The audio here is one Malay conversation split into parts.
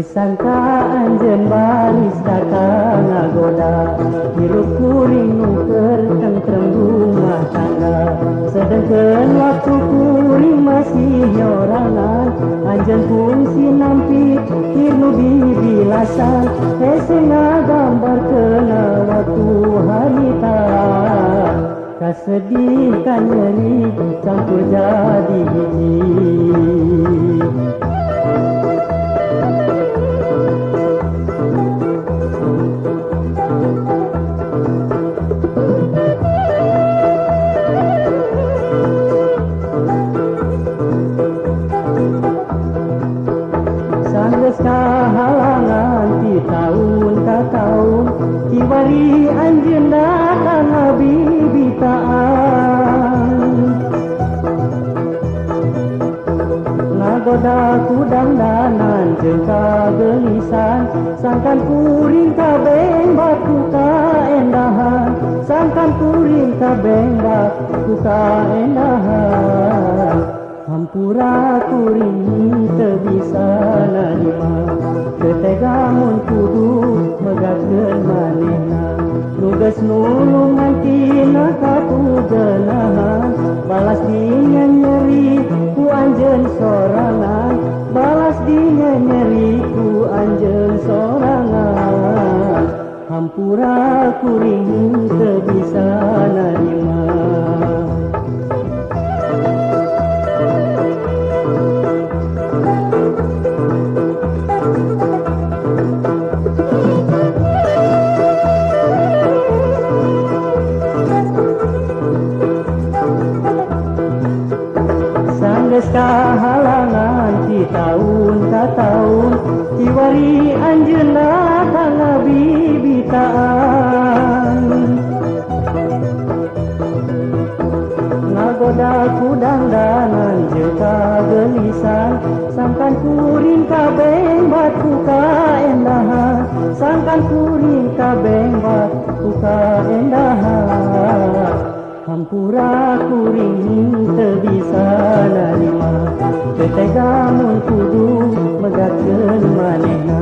sangka anjeun baris kakak ngagoda, hirup kuring nuker tentrem rumah tangga. Sedengkeun waktu kuring masih nyorangan, anjeun pun sinampi hirnu dibilasan. Hese ngagambarkeun waktu harita, kasedih ka nyeri campur jadi hiji. Sanggeus kahalangan ti taun ka taun, kiwari anjeun datang ngabibitaan. Ngagoda ku dangdanan jeung kagelisan, sangkan kuring kabeng baku kaendahan, sangkan kuring kabeng baku kaendahan. Hampura kuring teu bisa narima, teu tega mun kudu megatkeun manehna. Nu geus nulungan tina katugeunahan, balas dinya nyeri ku anjeun sorangan, balas dinya nyeri ku anjeun sorangan. Hampura kuring teu bisa narima. Sanggeus kahalangan ti taun ka taun, kiwari anjeun datang ngabibitaan. Ngagoda ku dangdanan jeung kagelisan, sangkan kuring kabeng batu kaendahan, sangkan kuring kabeng batu kaendahan. Hampura kuring teu bisa narima, teu tega mun kudu megatkeun manehna.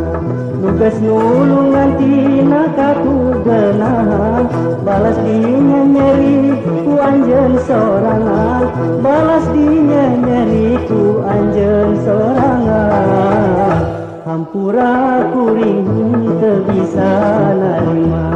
Nu geus nulungan tina katugeunahan, balas dinya nyeri ku anjeun sorangan, balas dinya nyeri ku anjeun sorangan. Hampura kuring teu bisa narima.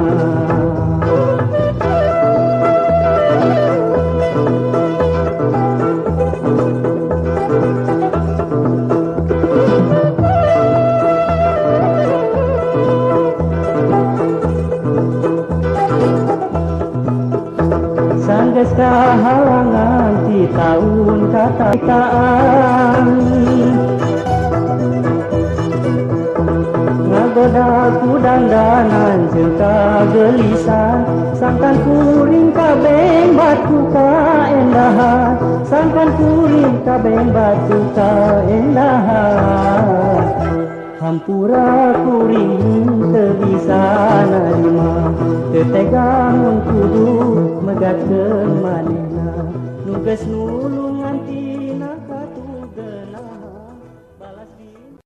Sanggeus kahalangan ti taun ka taun, ngagoda ku dangdanan jeung kagelisan, sangkan kuring kabeng batu kaendahan, sangkan kuring kabeng batu kaendahan. Hampura kuring teu bisa narima, teu tega mun kudu megatkeun manehna. Nu geus nulungan tina katugeunahan, balas di